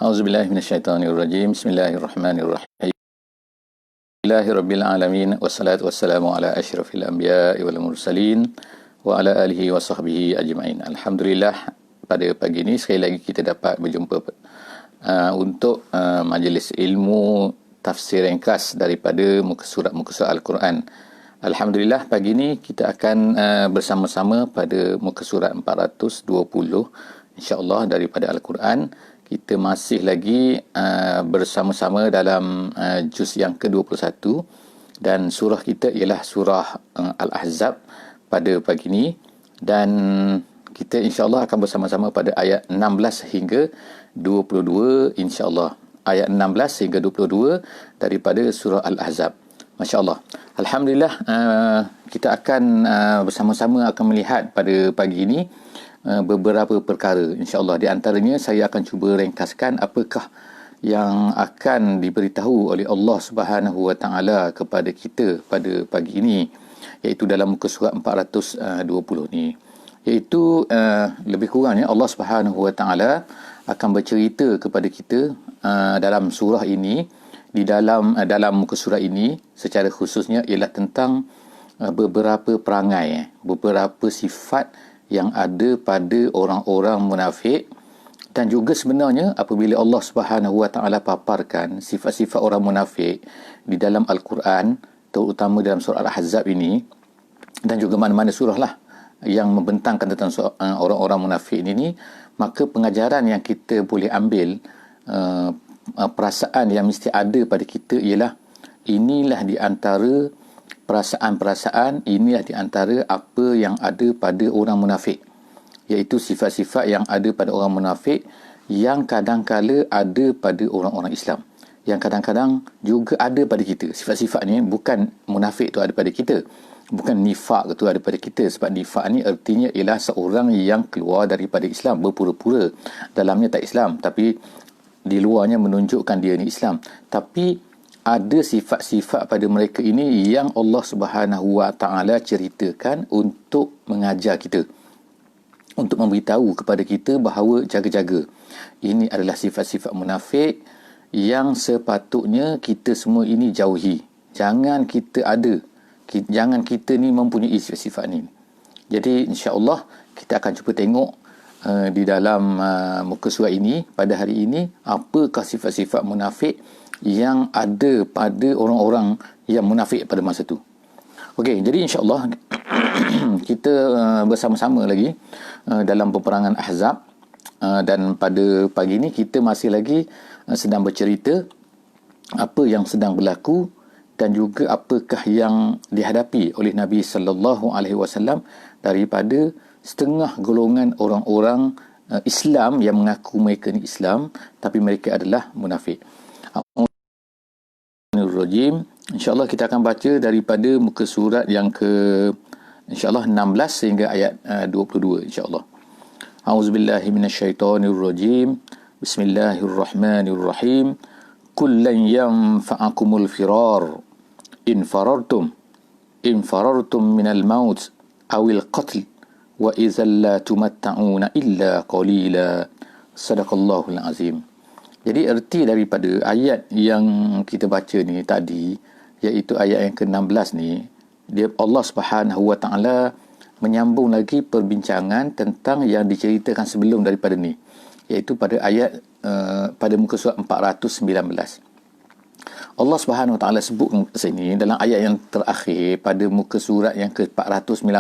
A'udzubillahi minasyaitonirrajim. Bismillahirrahmanirrahim. Alhamdulillahirabbil alamin wassalatu wassalamu ala asyrafil anbiya'i wal mursalin wa ala alihi wa sahbihi ajma'in. Alhamdulillah, pada pagi ini sekali lagi kita dapat berjumpa untuk majlis ilmu tafsir ringkas daripada muka surat Al-Quran. Alhamdulillah, pagi ini kita akan bersama-sama pada muka surat 420 insya-Allah daripada Al-Quran. Kita masih lagi bersama-sama dalam juz yang ke-21 dan surah kita ialah surah Al-Ahzab pada pagi ini, dan kita insya-Allah akan bersama-sama pada ayat 16 hingga 22 insya-Allah. Ayat 16 hingga 22 daripada surah Al-Ahzab. Masya-Allah. Alhamdulillah, kita akan bersama-sama akan melihat pada pagi ini beberapa perkara insya-Allah. Di antaranya saya akan cuba ringkaskan apakah yang akan diberitahu oleh Allah Subhanahu Wa Taala kepada kita pada pagi ini, iaitu dalam muka surat 420 ni, iaitu lebih kurangnya Allah Subhanahu Wa Taala akan bercerita kepada kita dalam surah ini, di dalam muka surat ini secara khususnya ialah tentang beberapa perangai, beberapa sifat yang ada pada orang-orang munafik. Dan juga sebenarnya apabila Allah Subhanahu Wa Taala paparkan sifat-sifat orang munafik di dalam Al-Quran, terutama dalam surah Al-Ahzab ini dan juga mana-mana surah lah yang membentangkan tentang orang-orang munafik ini, maka pengajaran yang kita boleh ambil, perasaan yang mesti ada pada kita ialah inilah di antara perasaan-perasaan, inilah di antara apa yang ada pada orang munafik, iaitu sifat-sifat yang ada pada orang munafik yang kadang-kala ada pada orang-orang Islam, yang kadang-kadang juga ada pada kita. Sifat-sifat ni bukan munafik tu ada pada kita, bukan nifak tu ada pada kita, sebab nifak ni artinya ialah seorang yang keluar daripada Islam, berpura-pura dalamnya tak Islam tapi di luarnya menunjukkan dia ni Islam. Tapi ada sifat-sifat pada mereka ini yang Allah Subhanahu Wa Taala ceritakan untuk mengajar kita, untuk memberitahu kepada kita bahawa jaga-jaga. Ini adalah sifat-sifat munafik yang sepatutnya kita semua ini jauhi. Jangan kita ni mempunyai sifat-sifat ni. Jadi insya-Allah kita akan cuba tengok di dalam muka surat ini pada hari ini, apakah sifat-sifat munafik yang ada pada orang-orang yang munafik pada masa tu. Okey, jadi insya-Allah kita bersama-sama lagi dalam peperangan Ahzab, dan pada pagi ini kita masih lagi sedang bercerita apa yang sedang berlaku dan juga apakah yang dihadapi oleh Nabi sallallahu alaihi wasallam daripada setengah golongan orang-orang Islam yang mengaku mereka ni Islam tapi mereka adalah munafik. InsyaAllah kita akan baca daripada muka surat yang ke InsyaAllah 16 sehingga ayat 22 insyaAllah. A'udzubillahi minasyaitonirrajim. Bismillahirrahmanirrahim. Kullan yanfa'akumul firar in farartum minal maut awil qatl wa idzal la tumatta'una illa qalila. Sadaqallahul azim. Jadi erti daripada ayat yang kita baca ni tadi, iaitu ayat yang ke-16 ni, Allah Subhanahu Wa Taala menyambung lagi perbincangan tentang yang diceritakan sebelum daripada ni, iaitu pada ayat pada muka surat 419. Allah Subhanahu Wa Taala sebut sini dalam ayat yang terakhir pada muka surat yang ke-419,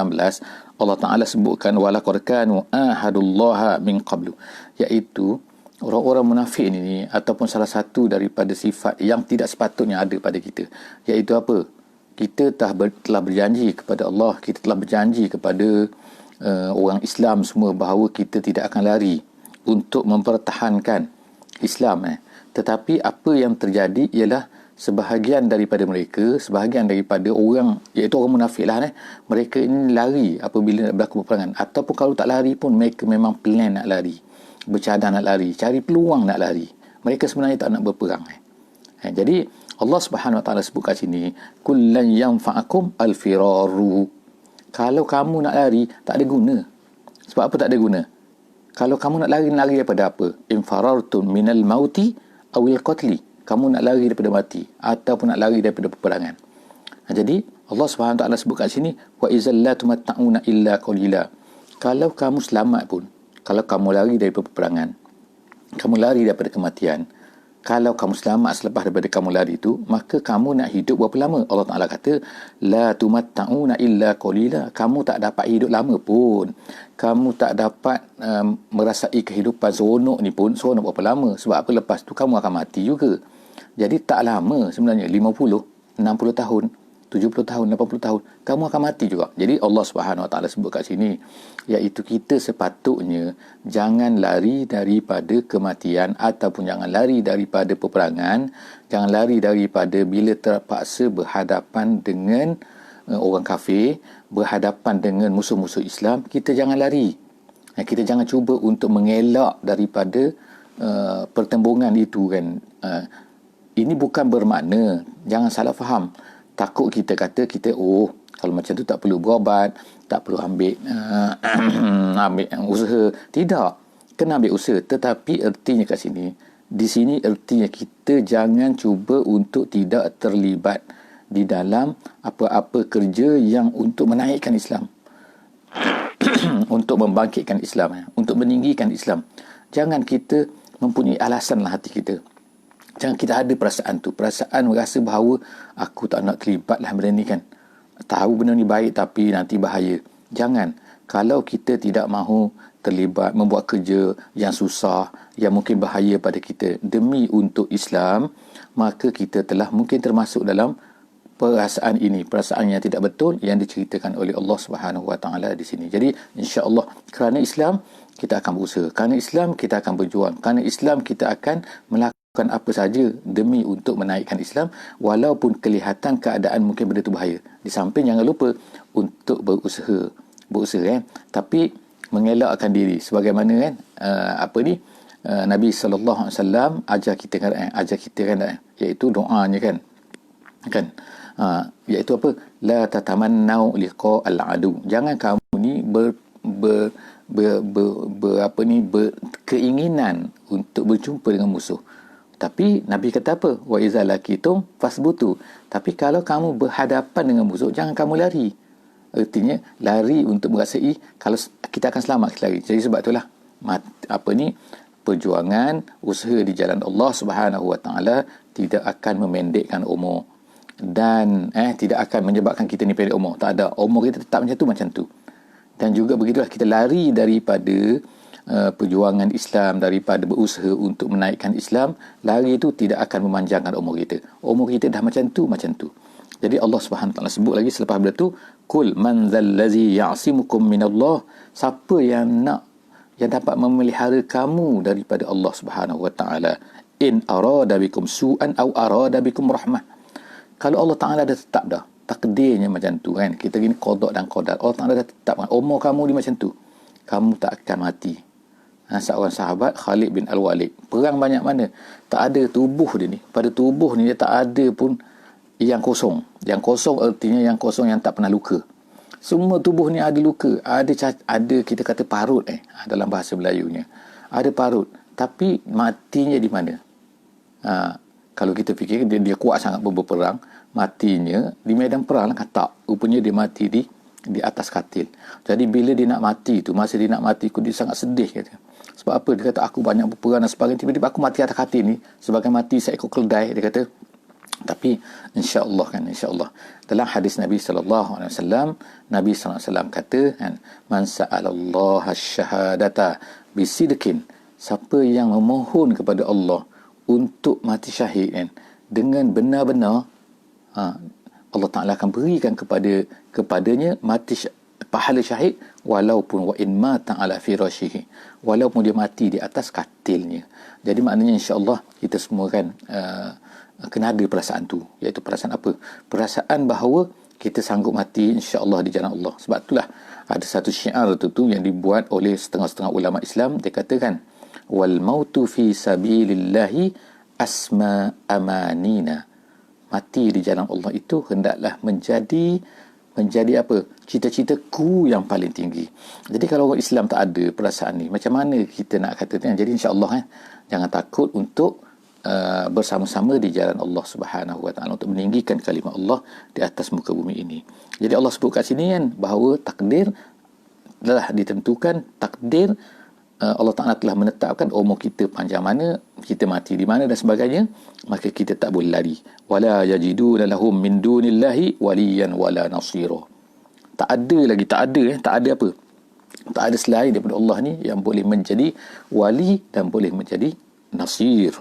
Allah Taala sebutkan walaqad kanu ahadullaha min qablu, iaitu orang-orang munafik ini ataupun salah satu daripada sifat yang tidak sepatutnya ada pada kita, iaitu apa? Kita telah berjanji kepada Allah, kita telah berjanji kepada orang Islam semua bahawa kita tidak akan lari untuk mempertahankan Islam. Tetapi apa yang terjadi ialah sebahagian daripada mereka, sebahagian daripada orang, iaitu orang munafik lah, mereka ini lari apabila nak berlaku peperangan, ataupun kalau tak lari pun mereka memang plan nak lari, bercadang nak lari, cari peluang nak lari. Mereka sebenarnya tak nak berperang. Jadi Allah Subhanahu Wa Taala sebut kat sini, kullan yanfa'akum al-firaru. Kalau kamu nak lari tak ada guna. Sebab apa tak ada guna? Kalau kamu nak lari daripada apa? Infarartum minal mauti awil qatli. Kamu nak lari daripada mati ataupun nak lari daripada peperangan. Jadi Allah Subhanahu Wa Taala sebut kat sini, wa izal la tumatta'una illa qalila. Kalau kamu selamat pun, kalau kamu lari daripada peperangan, kamu lari daripada kematian, kalau kamu selamat selepas daripada kamu lari itu, maka kamu nak hidup berapa lama? Allah Ta'ala kata, la tumatta'una illa qalila. Kamu tak dapat hidup lama pun. Kamu tak dapat merasai kehidupan seronok ni pun, seronok berapa lama? Sebab apa? Lepas tu kamu akan mati juga. Jadi tak lama sebenarnya, 50, 60 tahun, 70 tahun, 80 tahun, kamu akan mati juga. Jadi Allah Subhanahu Wa Taala sebut kat sini, iaitu kita sepatutnya jangan lari daripada kematian ataupun jangan lari daripada peperangan, jangan lari daripada bila terpaksa berhadapan dengan orang kafir, berhadapan dengan musuh-musuh Islam, kita jangan lari. Kita jangan cuba untuk mengelak daripada pertembungan itu kan. Ini bukan bermakna, jangan salah faham, takut kita kata kita kalau macam tu tak perlu berobat, tak perlu ambil usaha. Tidak, kena ambil usaha. Tetapi ertinya kat sini, di sini ertinya kita jangan cuba untuk tidak terlibat di dalam apa-apa kerja yang untuk menaikkan Islam, untuk membangkitkan Islam, untuk meninggikan Islam. Jangan kita mempunyai alasan lah hati kita. Jangan kita ada perasaan tu. Perasaan merasa bahawa aku tak nak terlibat lah benda ni kan. Tahu benda ni baik tapi nanti bahaya. Jangan. Kalau kita tidak mahu terlibat, membuat kerja yang susah, yang mungkin bahaya pada kita demi untuk Islam, maka kita telah mungkin termasuk dalam perasaan ini, perasaan yang tidak betul yang diceritakan oleh Allah Subhanahu Wa Taala di sini. Jadi insya-Allah kerana Islam kita akan berusaha. Kerana Islam kita akan berjuang. Kerana Islam kita akan melakukan apa saja demi untuk menaikkan Islam, walaupun kelihatan keadaan mungkin benda itu bahaya. Di samping jangan lupa untuk berusaha tapi mengelakkan diri sebagaimana kan Nabi sallallahu alaihi wasallam ajar kita kan iaitu doanya kan iaitu apa? La tatamannau liqa al-adu. Jangan kamu ni berkeinginan untuk berjumpa dengan musuh. Tapi Nabi kata apa? Wa iza laqitum fasbutu. Tapi kalau kamu berhadapan dengan musuh, jangan kamu lari. Artinya lari untuk merasai kalau kita akan selamat lari. Jadi sebab itulah perjuangan, usaha di jalan Allah Subhanahu Wa Taala tidak akan memendekkan umur dan tidak akan menyebabkan kita ni pendek umur. Tak ada. Umur kita tetap macam tu. Dan juga begitulah kita lari daripada perjuangan Islam, daripada berusaha untuk menaikkan Islam, lari itu tidak akan memanjangkan umur kita. Umur kita dah macam tu. Jadi Allah Subhanahu Wa Taala sebut lagi selepas benda tu, kul man zallazi ya'simukum minallah. Siapa yang dapat memelihara kamu daripada Allah Subhanahu Wa Taala? In arada bikum su'an aw arada bikum rahmah. Kalau Allah Taala dah tetap dah takdirnya macam tu kan, kita gini qada dan qadar, Allah Taala dah tetapkan umur kamu ni macam tu, kamu tak akan mati. Seorang sahabat Khalid bin Al-Walid, perang banyak mana, tak ada tubuh dia ni, pada tubuh ni dia tak ada pun yang kosong. Yang kosong artinya yang kosong yang tak pernah luka. Semua tubuh ni ada luka, ada kita kata parut dalam bahasa Melayunya, ada parut, tapi matinya di mana? Kalau kita fikir dia kuat sangat berperang, matinya di medan perang lah, tak, rupanya dia mati di atas katil. Jadi bila dia nak mati tu, masa dia nak mati dia sangat sedih kata. Sebab apa? Dia kata aku banyak berperang dan sebagainya, tiba-tiba aku mati atas katil ni sebagai mati seekor keledai, dia kata. Tapi insya-Allah dalam hadis Nabi sallallahu alaihi wasallam, Nabi sallallahu alaihi wasallam kata kan, man sa'alallaha syahadata bisidqin, siapa yang memohon kepada Allah untuk mati syahid kan, dengan benar-benar, Allah Ta'ala akan berikan kepadanya pahala syahid, walaupun wa in mata ala firashihi, walaupun dia mati di atas katilnya. Jadi maknanya insya-Allah kita semua kan kena ada perasaan tu, iaitu perasaan apa? Perasaan bahawa kita sanggup mati insya-Allah di jalan Allah. Sebab itulah ada satu syiar tu yang dibuat oleh setengah-setengah ulama Islam, dia katakan wal mautu fi sabilillahi asma amanina. Mati di jalan Allah itu hendaklah menjadi menjadi apa? Cita-citaku yang paling tinggi. Jadi kalau orang Islam tak ada perasaan ni, macam mana kita nak kata ni? Jadi insya-Allah jangan takut untuk bersama-sama di jalan Allah Subhanahu Wa Taala untuk meninggikan kalimah Allah di atas muka bumi ini. Jadi Allah sebut kat sini kan bahawa takdir telah ditentukan, takdir Allah Ta'ala telah menetapkan umur kita panjang mana, kita mati di mana dan sebagainya, maka kita tak boleh lari. Wala yajiduna lahum min dunillahi waliyan wala nasira. Tak ada apa? Tak ada selain daripada Allah ni yang boleh menjadi wali dan boleh menjadi nasir.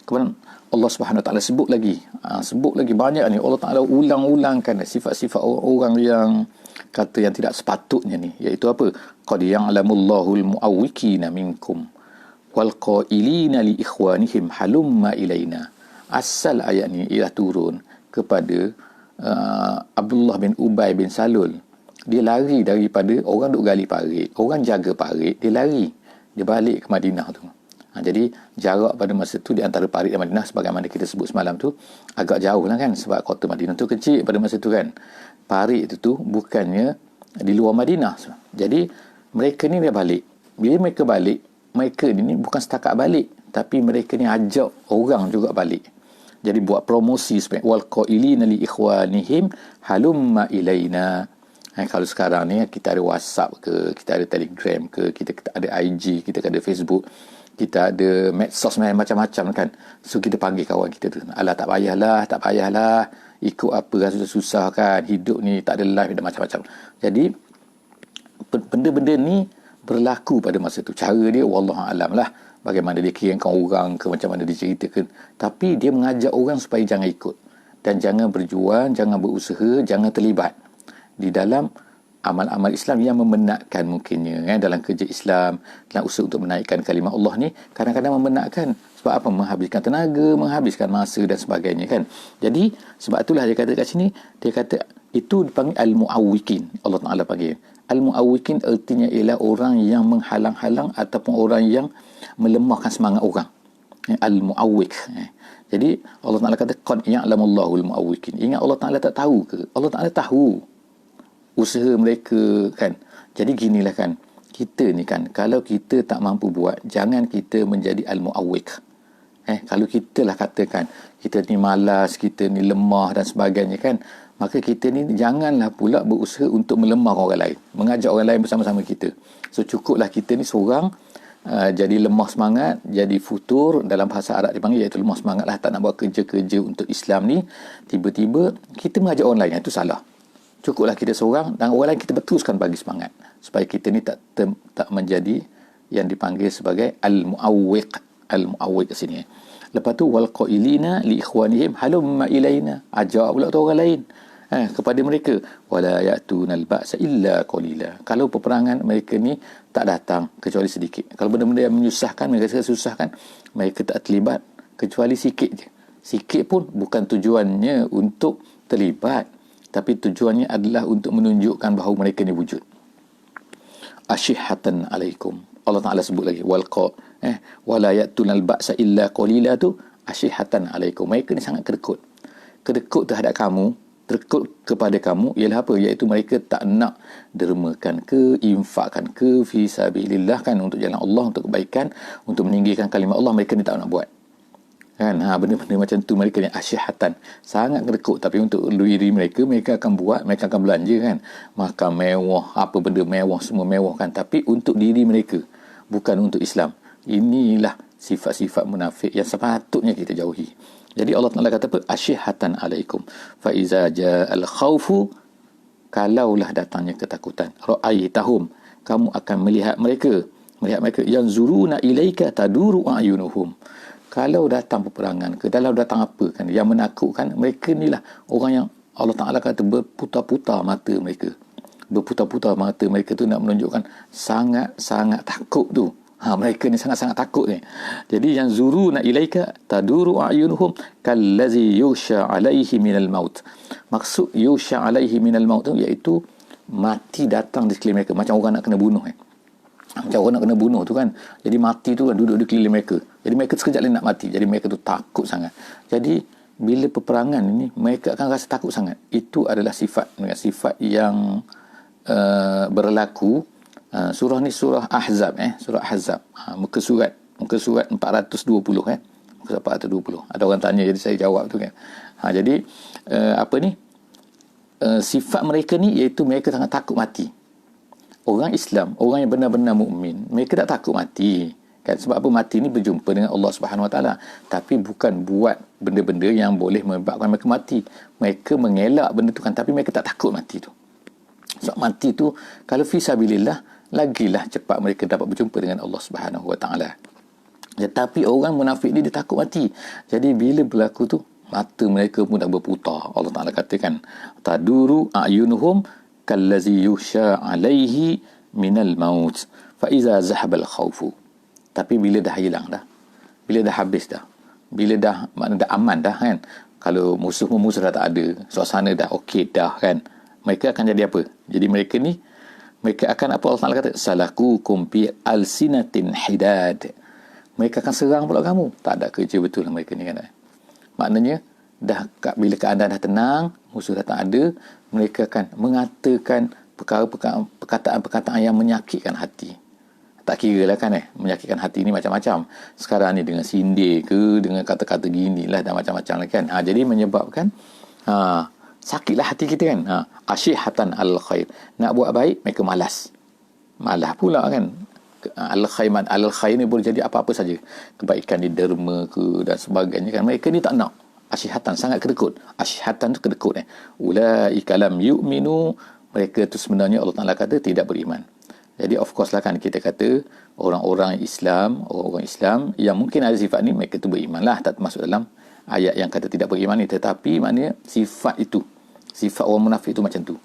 Kemudian Allah Subhanahu Wa Taala sebut lagi banyak ni. Allah Ta'ala ulang-ulangkan sifat-sifat orang yang kata yang tidak sepatutnya ni, iaitu apa? Qad ya'lamullahu al-mu'awwikina minkum wal qailina li ikhwanihim halumma ilaina. Asal ayat ni ialah turun kepada Abdullah bin Ubay bin Salul. Dia lari daripada orang duk gali parit, orang jaga parit, dia lari, dia balik ke Madinah tu. Jadi jarak pada masa tu di antara parit dan Madinah, sebagaimana kita sebut semalam tu, agak jauh lah kan, sebab kota Madinah tu kecil pada masa tu kan. Parit itu tu bukannya di luar Madinah. Jadi mereka ni dia balik. Bila mereka balik, mereka ni bukan setakat balik, tapi mereka ni ajak orang juga balik. Jadi buat promosi sebagai wal qailina li ikhwanihim halumma ilaina. Kalau sekarang ni kita ada WhatsApp ke, kita ada Telegram ke, kita ada IG, kita ada Facebook, kita ada medsos macam-macam kan. So kita panggil kawan kita tu, alah tak payahlah ikut apa kan, susah kan, hidup ni tak ada life dan macam-macam. Jadi benda-benda ni berlaku pada masa tu. Cara dia wallahu alam lah, bagaimana dia kirimkan orang ke, macam mana dia ceritakan, tapi dia mengajak orang supaya jangan ikut dan jangan berjuang, jangan berusaha, jangan terlibat di dalam amal-amal Islam yang membenakkan mungkinnya dalam kerja Islam, dalam usaha untuk menaikkan kalimah Allah ni kadang-kadang membenakkan. Sebab apa? Menghabiskan tenaga, menghabiskan masa dan sebagainya kan. Jadi sebab itulah dia kata kat sini, dia kata itu dipanggil al-mu'awwikin. Allah Ta'ala panggil al-mu'awwikin, artinya ialah orang yang menghalang-halang ataupun orang yang melemahkan semangat orang. Al-mu'awwik. Jadi Allah Ta'ala kata qad ya'lamullahu al-mu'awwikin. Ingat Allah Ta'ala tak tahu ke? Allah Ta'ala tahu usaha mereka kan. Jadi ginilah kan, kita ni kan, kalau kita tak mampu buat, jangan kita menjadi al-mu'awwik. Kalau kita lah katakan kita ni malas, kita ni lemah dan sebagainya kan, maka kita ni janganlah pula berusaha untuk melemahkan orang lain, mengajak orang lain bersama-sama kita. So cukuplah kita ni seorang jadi lemah semangat, jadi futur, dalam bahasa Arab dipanggil, iaitu lemah semangat lah, tak nak buat kerja-kerja untuk Islam ni, tiba-tiba kita mengajak orang lain, itu salah. Cukuplah kita seorang dan orang lain kita teruskan bagi semangat supaya kita ni tak menjadi yang dipanggil sebagai al-mu'awwiq kat sini. Lepas tu wal qailina li ikhwanihim halumma ilaina, ajak pula tu orang lain kepada mereka, wala ya'tunal ba'sa illa qalila. Kalau peperangan mereka ni tak datang kecuali sedikit. Kalau benda-benda yang menyusahkan, mereka susahkan, mereka tak terlibat kecuali sikit je. Sikit pun bukan tujuannya untuk terlibat, tapi tujuannya adalah untuk menunjukkan bahawa mereka ni wujud. Ashihatan alaikum. Allah Ta'ala sebut lagi wala ya'tunal ba'sa illa qalila tu, ashihatan alaikum. Mereka ni sangat kedekut terhadap kamu, terkut kepada kamu, ialah apa? Iaitu mereka tak nak dermakan ke, infakkan ke fi sabilillah kan, untuk jalan Allah, untuk kebaikan, untuk meninggikan kalimah Allah, mereka ni tak nak buat kan. Benda-benda macam tu mereka ni asyihatan, sangat kedekut. Tapi untuk diri mereka akan buat, mereka akan belanja kan, makan mewah, apa benda mewah, semua mewah kan, tapi untuk diri mereka, bukan untuk Islam. Inilah sifat-sifat munafik yang sepatutnya kita jauhi. Jadi Allah Ta'ala kata apa? Asyihatan alaikum fa iza ja'al khawfu, kalaulah datangnya ketakutan, ra'aitahum, kamu akan melihat mereka yanzuruna ilaika taduru a'yunuhum. Kalau datang peperangan ke, kalau datang apa kan yang menakutkan, mereka ni lah orang yang Allah Ta'ala kata berputar-putar mata mereka. Berputar-putar mata mereka tu nak menunjukkan sangat-sangat takut tu. Mereka ni sangat-sangat takut ni. Jadi yang zuruna ilaika taduru a'yunuhum kallazi yusha alaihi minal maut. Maksud yusha alaihi minal maut tu iaitu mati datang di sekeliling mereka, macam orang nak kena bunuh macam orang nak kena bunuh tu kan. Jadi mati tu kan duduk di keliling mereka. Jadi mereka sekejap lain nak mati. Jadi mereka tu takut sangat. Jadi bila peperangan ini mereka akan rasa takut sangat. Itu adalah sifat yang berlaku. Surah ni surah Ahzab, surah Ahzab, muka surat 420, muka surat 420. Ada orang tanya jadi saya jawab tu kan. Jadi sifat mereka ni iaitu mereka sangat takut mati. Orang Islam, orang yang benar-benar mukmin, mereka tak takut mati. Kan? Sebab apa? Mati ni berjumpa dengan Allah Subhanahu Wa Taala. Tapi bukan buat benda-benda yang boleh menyebabkan mereka mati. Mereka mengelak benda tu kan, tapi mereka tak takut mati tu. Sebab mati tu, kalau fisabilillah, lagilah cepat mereka dapat berjumpa dengan Allah Subhanahu Wa Taala. Tetapi orang munafik ni dia takut mati. Jadi bila berlaku tu, mata mereka pun dah berputar. Allah Taala katakan, taduru a'yunuhum kallazi yusha alaihi minal maut fa iza zahabal khawfu. Tapi bila dah hilang dah, bila dah habis dah, bila dah makna dah aman dah kan, kalau musuh dah tak ada, suasana dah okey dah kan, mereka akan jadi apa? Jadi mereka akan apa? Allah Taala kata, salakukum bi alsinatin hidad. Mereka akan serang pula kamu. Tak ada kerja betul lah mereka ni kan. Maknanya bila keadaan dah tenang, musuh dah tak ada, mereka akan mengatakan perkataan-perkataan yang menyakitkan hati. Tak kira lah kan menyakitkan hati ni macam-macam. Sekarang ni dengan sindir ke, dengan kata-kata gini lah, dan macam-macam lah kan. Jadi menyebabkan sakitlah hati kita kan. Asyihatan al-khair. Nak buat baik, mereka malas pula kan. Al-khair ni boleh jadi apa-apa saja. Kebaikan di derma ke dan sebagainya kan. Mereka ni tak nak. Asyihatan, sangat kedekut. Asyihatan tu kedekut. Ulaika lam yu'minu. Mereka tu sebenarnya Allah Ta'ala kata tidak beriman. Jadi of course lah kan kita kata orang-orang Islam yang mungkin ada sifat ni, mereka tu beriman lah. Tak termasuk dalam ayat yang kata tidak beriman ni. Tetapi maknanya sifat itu, sifat orang munafik itu macam tu.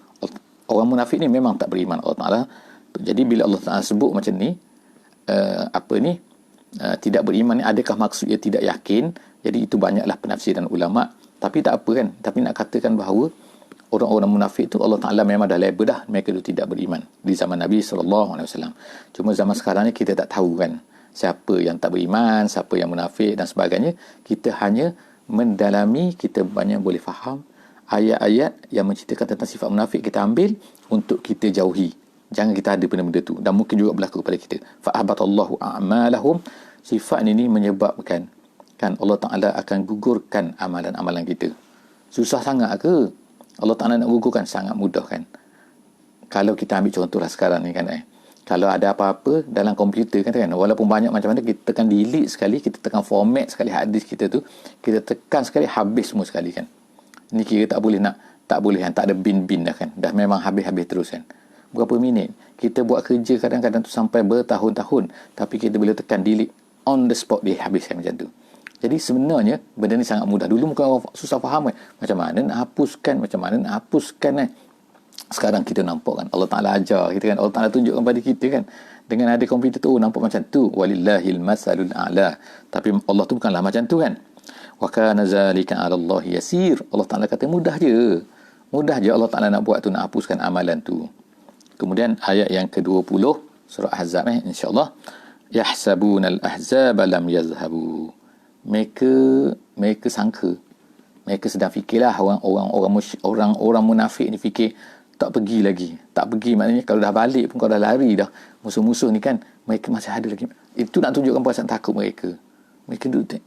Orang munafik ni memang tak beriman Allah Ta'ala. Jadi bila Allah Ta'ala sebut macam ni, tidak beriman ni, adakah maksudnya tidak yakin? Jadi itu banyaklah penafsiran ulama. Tapi tak apa kan. Tapi nak katakan bahawa orang-orang munafik itu Allah Ta'ala memang dah label dah mereka itu tidak beriman di zaman Nabi SAW. Cuma zaman sekarang ni kita tak tahu kan siapa yang tak beriman, siapa yang munafik dan sebagainya. Kita hanya mendalami, kita banyak boleh faham ayat-ayat yang menceritakan tentang sifat munafik, kita ambil untuk kita jauhi. Jangan kita ada benda-benda tu, dan mungkin juga berlaku pada kita. Fa'abatallahu a'malahum. Sifat ini menyebabkan kan Allah Ta'ala akan gugurkan amalan-amalan kita. Susah sangat ke? Allah Ta'ala nak gugurkan? Sangat mudah kan. Kalau kita ambil contohlah sekarang ni kan, kalau ada apa-apa dalam komputer kan, walaupun banyak macam mana, kita tekan delete sekali, kita tekan format sekali hadis kita tu, kita tekan sekali, habis semua sekali kan. Ni kira tak boleh kan, tak ada bin-bin dah kan, dah memang habis-habis terus kan. Berapa minit kita buat kerja kadang-kadang tu sampai bertahun-tahun, tapi kita boleh tekan delete, on the spot dia habiskan macam tu. Jadi sebenarnya benda ni sangat mudah. Dulu mungkin orang susah faham kan, macam mana nak hapuskan kan. Sekarang kita nampak kan, Allah Ta'ala ajar kita kan, Allah Ta'ala tunjukkan pada kita kan, dengan ada komputer tu nampak macam tu, walillahil masalul a'la. Tapi Allah tu bukanlah macam tu kan. Wa kana zalika 'ala Allah yasir. Allah Ta'ala kata mudah je Allah Ta'ala nak buat tu, nak hapuskan amalan tu. Kemudian ayat yang ke-20 surah Ahzab insya-Allah, yahsabunal ahzaba lam yazhabu. Mereka sangka, mereka sedang fikirlah orang munafik ni fikir tak pergi lagi. Tak pergi maknanya kalau dah balik pun, kalau dah lari dah musuh-musuh ni kan, mereka masih ada lagi. Itu nak tunjukkan perasaan takut mereka. Mereka duduk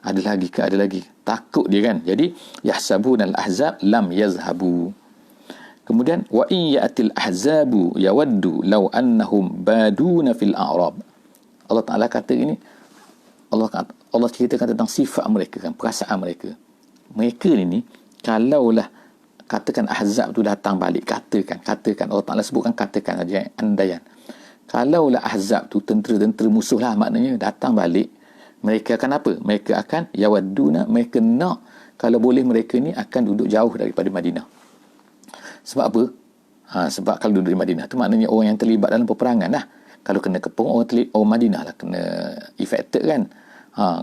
ada lagi. Takut dia kan. Jadi yahsabunal ahzab lam yazhabu. Kemudian wa in ya'til ahzabu yawaddu law annahum baduna fil a'rab. Allah Ta'ala kata ini, Allah ceritakan tentang sifat mereka kan, perasaan mereka. Mereka ni kalaulah katakan ahzab tu datang balik, katakan Allah Ta'ala sebutkan katakan saja andaian. Kalaulah ahzab tu tentera-tentera musuh lah maknanya datang balik, mereka akan apa? Mereka akan yawadduna, mereka nak kalau boleh mereka ni akan duduk jauh daripada Madinah. Sebab apa? Sebab kalau duduk di Madinah tu maknanya orang yang terlibat dalam peperangan lah. Kalau kena kepung, orang Madinah lah kena affected kan.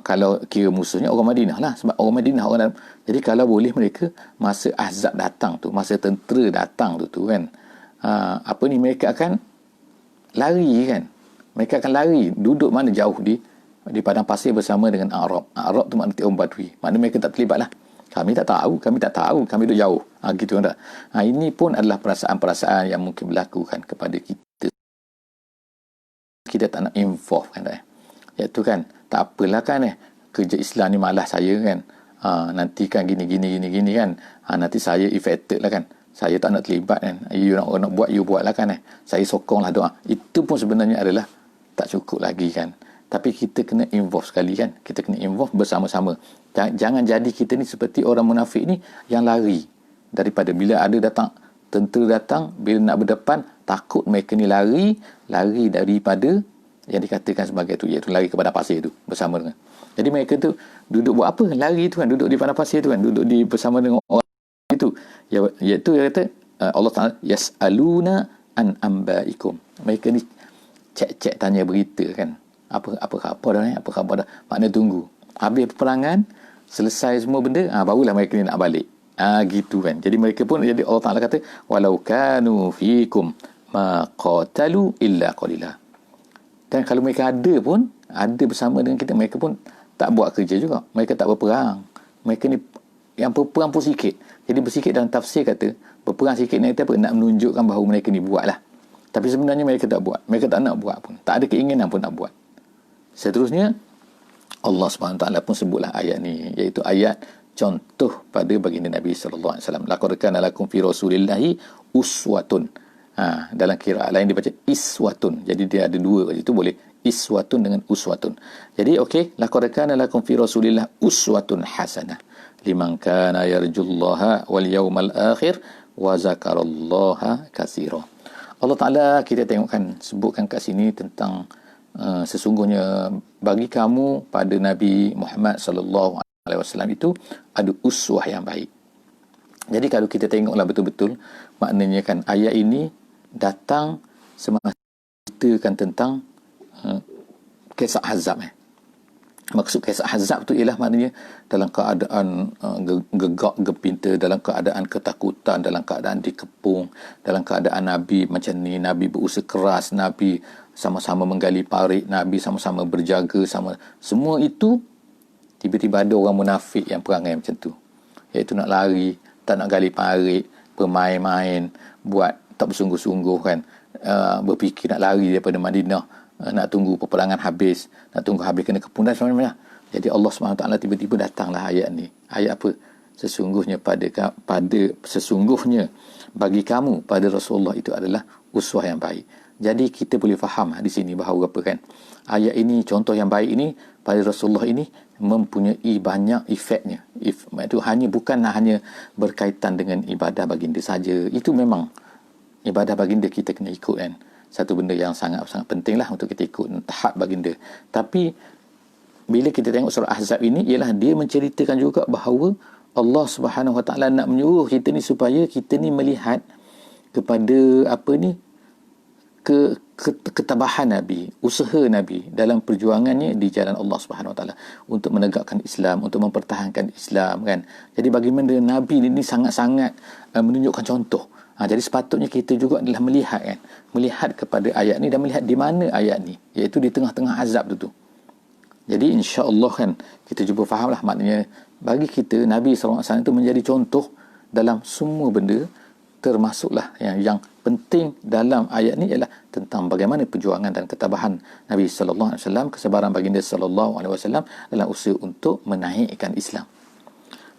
Kalau kira musuhnya orang Madinah lah, sebab orang Madinah orang dalam. Jadi kalau boleh mereka masa Ahzab datang tu, masa tentera datang tu kan, mereka akan lari kan. Mereka akan lari duduk mana jauh di padang pasir bersama dengan Arab. Arab tu maknanya orang Badui. Maknanya mereka tak terlibat lah. kami tak tahu, kami duduk jauh. Gitu kan tak? Ini pun adalah perasaan-perasaan yang mungkin berlaku kan kepada kita. Kita tak nak involve kan tak? Iaitu kan, tak apalah kan kerja Islam ni malas saya kan. Nanti kan gini kan. Nanti saya affected lah kan. Saya tak nak terlibat kan. You nak buat, you buat lah kan. Saya sokong lah doa. Itu pun sebenarnya adalah tak cukup lagi kan. Tapi kita kena involve sekali kan. Kita kena involve bersama-sama. Jangan jadi kita ni seperti orang munafik ni yang lari. Daripada bila ada datang, tentera datang, bila nak berdepan, takut mereka ni lari daripada yang dikatakan sebagai tu, iaitu lari kepada pasir tu bersama dengan. Jadi mereka tu duduk buat apa? Lari tu kan, duduk di padang pasir tu kan, duduk bersama dengan orang itu. Iaitu dia kata Allah Taala yas'aluna an ambaikum. Mereka ni cek tanya berita kan. Apa khabar dah apa khabar dah. Makna tunggu. Habis peperangan, selesai semua benda, barulah mereka ni nak balik. Gitu kan. Jadi mereka pun, jadi Allah Taala kata walau kanu fikum ma qatalu illa qalila. Dan kalau mereka ada bersama dengan kita, mereka pun tak buat kerja juga. Mereka tak berperang. Mereka ni yang berperang pun sikit. Jadi bersikit dalam tafsir kata, berperang sikit ni kata apa? Nak menunjukkan bahawa mereka ni buat lah. Tapi sebenarnya mereka tak buat. Mereka tak nak buat pun. Tak ada keinginan pun nak buat. Seterusnya, Allah SWT pun sebutlah ayat ni. Iaitu ayat contoh pada baginda Nabi SAW. Laqad kana lakum fi rasulillahi uswatun. Dalam qiraat lain dia baca iswatun. Jadi dia ada dua kat situ, boleh iswatun dengan uswatun. Jadi okey, laqad kana lakum fi rasulillah uswatun hasanah liman kana yarjullaha wal yawmal akhir wa zakarallaha katsira. Allah Taala kita tengokkan sebutkan kat sini tentang sesungguhnya bagi kamu pada Nabi Muhammad sallallahu alaihi wasallam itu ada uswah yang baik. Jadi kalau kita tengoklah betul-betul, maknanya kan ayat ini datang semasa ceritakan tentang kisah Ahzab. Maksud kisah Ahzab tu ialah maknanya dalam keadaan gegak gempita, dalam keadaan ketakutan, dalam keadaan dikepung, dalam keadaan Nabi macam ni, Nabi berusaha keras, Nabi sama-sama menggali parit, Nabi sama-sama berjaga, semua itu tiba-tiba ada orang munafik yang perangai macam tu. Iaitu nak lari, tak nak gali parit, bermain-main, buat tak bersungguh-sungguh kan, berfikir nak lari daripada Madinah, nak tunggu peperangan habis, nak tunggu habis kena kepung dan sebagainya. Jadi Allah SWT tiba-tiba datanglah ayat ni. Ayat apa? Sesungguhnya sesungguhnya bagi kamu pada Rasulullah itu adalah uswah yang baik. Jadi kita boleh faham di sini bahawa apa kan, ayat ini, contoh yang baik ini pada Rasulullah ini mempunyai banyak efeknya. Itu bukanlah hanya berkaitan dengan ibadah baginda saja. Itu memang ibadah baginda kita kena ikut kan. Satu benda yang sangat-sangat penting lah untuk kita ikut tahap baginda. Tapi bila kita tengok surah Ahzab ini, ialah dia menceritakan juga bahawa Allah Subhanahu Wa Taala nak menyuruh kita ni supaya kita ni melihat kepada ketabahan Nabi, usaha Nabi dalam perjuangannya di jalan Allah Subhanahu Wa Taala untuk menegakkan Islam, untuk mempertahankan Islam kan. Jadi bagaimana Nabi ini sangat-sangat menunjukkan contoh. Jadi sepatutnya kita juga adalah melihat kepada ayat ni dan melihat di mana ayat ni, iaitu di tengah-tengah azab tu. Jadi insya-Allah kan kita cuba fahamlah, maknanya bagi kita Nabi SAW itu menjadi contoh dalam semua benda, termasuklah yang penting dalam ayat ni ialah tentang bagaimana perjuangan dan ketabahan Nabi sallallahu alaihi wasallam, kesabaran baginda sallallahu alaihi wasallam dalam usaha untuk menaikkan Islam.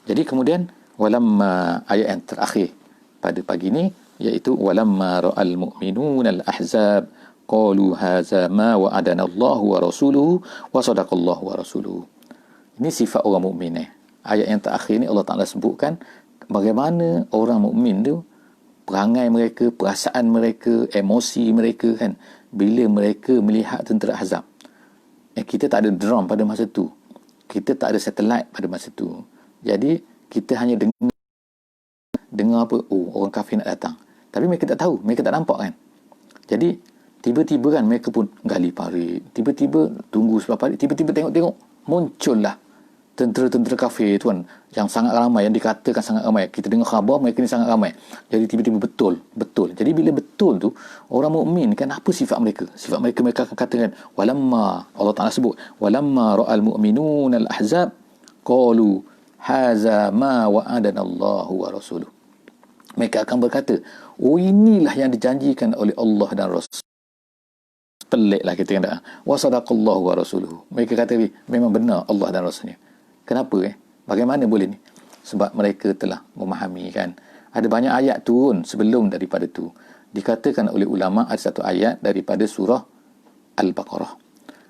Jadi kemudian walamma, ayat yang terakhir pada pagi ni, iaitu walamma ra'al mu'minuna al-ahzab qalu hadza ma wa'adana Allah wa rasuluhu wa sadaqallahu wa rasuluhu. Ini sifat orang mukmin. Ayat yang terakhir ni Allah Taala sebutkan bagaimana orang mukmin tu, perangai mereka, perasaan mereka, emosi mereka kan, bila mereka melihat tentera Ahzab. Kita tak ada drone pada masa tu, kita tak ada satellite pada masa tu. Jadi kita hanya dengar apa, orang kafir nak datang, tapi mereka tak tahu, mereka tak nampak kan. Jadi tiba-tiba kan mereka pun gali parit, tiba-tiba tunggu sebelah parit, tiba-tiba tengok muncullah tentera-tentera kafir tu kan, yang sangat ramai, yang dikatakan sangat ramai. Kita dengar khabar mereka ni sangat ramai. Jadi tiba-tiba betul. Jadi bila betul tu, orang mukmin kan, apa sifat mereka? Sifat mereka akan katakan walamma, Allah Taala sebut walamma ra'al mu'minuna al-ahzab qalu haza ma wa'adana Allahu wa rasuluh. Mereka akan berkata, oh inilah yang dijanjikan oleh Allah dan Rasul. Peliklah kita kata, wa sadaqallahu wa rasuluhu. Mereka kata, memang benar Allah dan Rasulnya. Kenapa Bagaimana boleh ni? Sebab mereka telah memahami kan. Ada banyak ayat turun sebelum daripada tu. Dikatakan oleh ulama ada satu ayat daripada surah Al-Baqarah.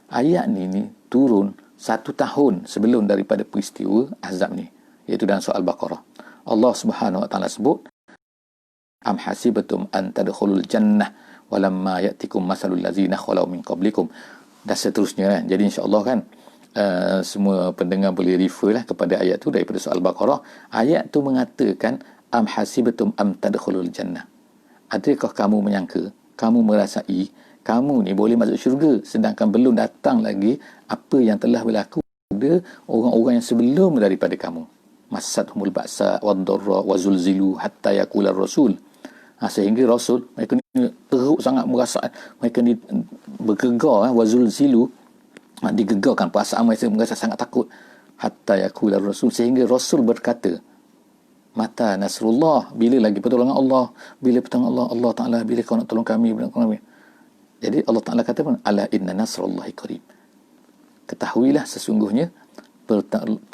Ayat ni turun 1 tahun sebelum daripada peristiwa Ahzab ni, iaitu dalam surah Al-Baqarah. Allah Subhanahu wa taala sebut, am hasibatum an tadkhulul jannah walamma ya'tikum masalul ladzina khalau min qablikum, dan seterusnya Jadi insya-Allah kan semua pendengar boleh refer lah kepada ayat tu daripada surah Al-Baqarah. Ayat tu mengatakan am hasibatum am tadkhulul jannah. Adakah kamu menyangka, kamu merasai kamu ni boleh masuk syurga sedangkan belum datang lagi apa yang telah berlaku pada orang-orang yang sebelum daripada kamu. Massatuhumul ba'sa wad-dharra wa zulzilu hatta yaqula ar-rasul. Sehingga Rasul, mereka ni teruk sangat merasa, mereka ni bergegar, wa zulzilu, digegarkan perasaan mereka, merasa sangat takut. Hatta yaqula ar-rasul, sehingga Rasul berkata, mata nasrullah, bila lagi pertolongan Allah, bila pertolongan Allah, Allah Ta'ala, bila kau nak tolong kami, bila kau nak. Jadi Allah Ta'ala kata pun, ala inna nasrullahi qarib. Ketahuilah sesungguhnya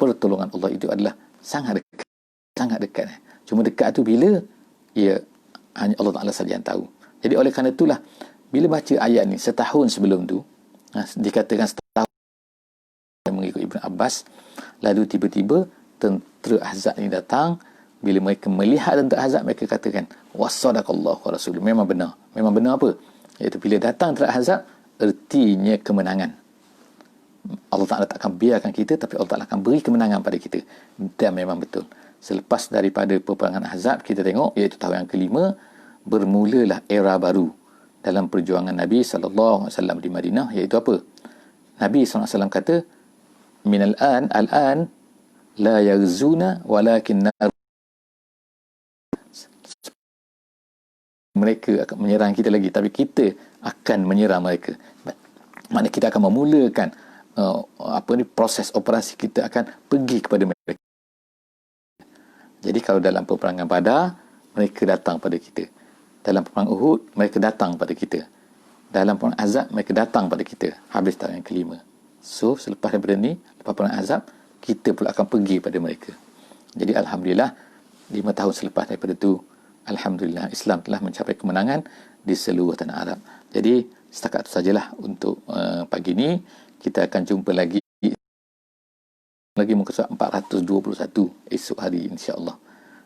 pertolongan Allah itu adalah sangat dekat. Sangat dekat. Cuma dekat tu bila? Ya, hanya Allah Ta'ala saja yang tahu. Jadi oleh kerana itulah, bila baca ayat ni setahun sebelum tu, dikatakan setahun mengikut Ibn Abbas, lalu tiba-tiba tentera Ahzab ni datang. Bila mereka melihat tentera Ahzab, mereka katakan, wassadaqallahu wa rasuluh. Memang benar. Memang benar apa? Iaitu bila datang tentera Ahzab, ertinya kemenangan. Allah Ta'ala tak akan biarkan kita, tapi Allah Ta'ala akan beri kemenangan pada kita. Dan memang betul. Selepas daripada peperangan Ahzab, kita tengok, iaitu tahun yang kelima, bermulalah era baru dalam perjuangan Nabi SAW di Madinah, iaitu apa? Nabi SAW kata, minal al-an, la yaghzuna walakin mereka akan menyerang kita lagi, tapi kita akan menyerang mereka. Maknanya kita akan memulakan proses operasi, kita akan pergi kepada mereka. Jadi kalau dalam peperangan Badar, mereka datang pada kita. Dalam perang Uhud, mereka datang pada kita. Dalam perang Ahzab, mereka datang pada kita. Habis tahun yang kelima. So, selepas daripada ni, lepas perang Ahzab, kita pula akan pergi pada mereka. Jadi Alhamdulillah, 5 tahun selepas daripada tu, Alhamdulillah, Islam telah mencapai kemenangan di seluruh tanah Arab. Jadi, setakat itu sajalah untuk pagi ni. Kita akan jumpa lagi muka surat 421 esok hari insya-Allah.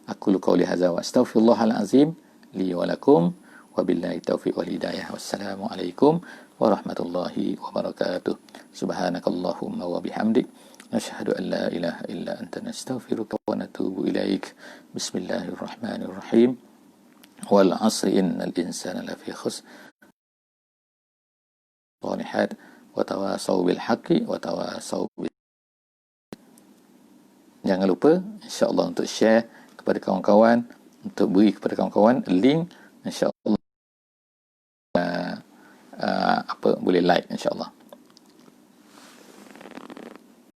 Aku qauli hadza wa astaghfirullahal azim li wa lakum wa billahi taufiq wal hidayah. Wassalamualaikum warahmatullahi wabarakatuh. Subhanakallahumma wa bihamdik nashhadu an la ilaha illa anta nastaghfiruka wa natubu ilaik. Bismillahirrahmanirrahim. Wal 'asri innal insana lafi khusr. Shalihat wa tawasaw bil haqqi wa tawasaw bil. Jangan lupa insya-Allah untuk share kepada kawan-kawan, untuk beri kepada kawan-kawan link, insya-Allah boleh like insya-Allah.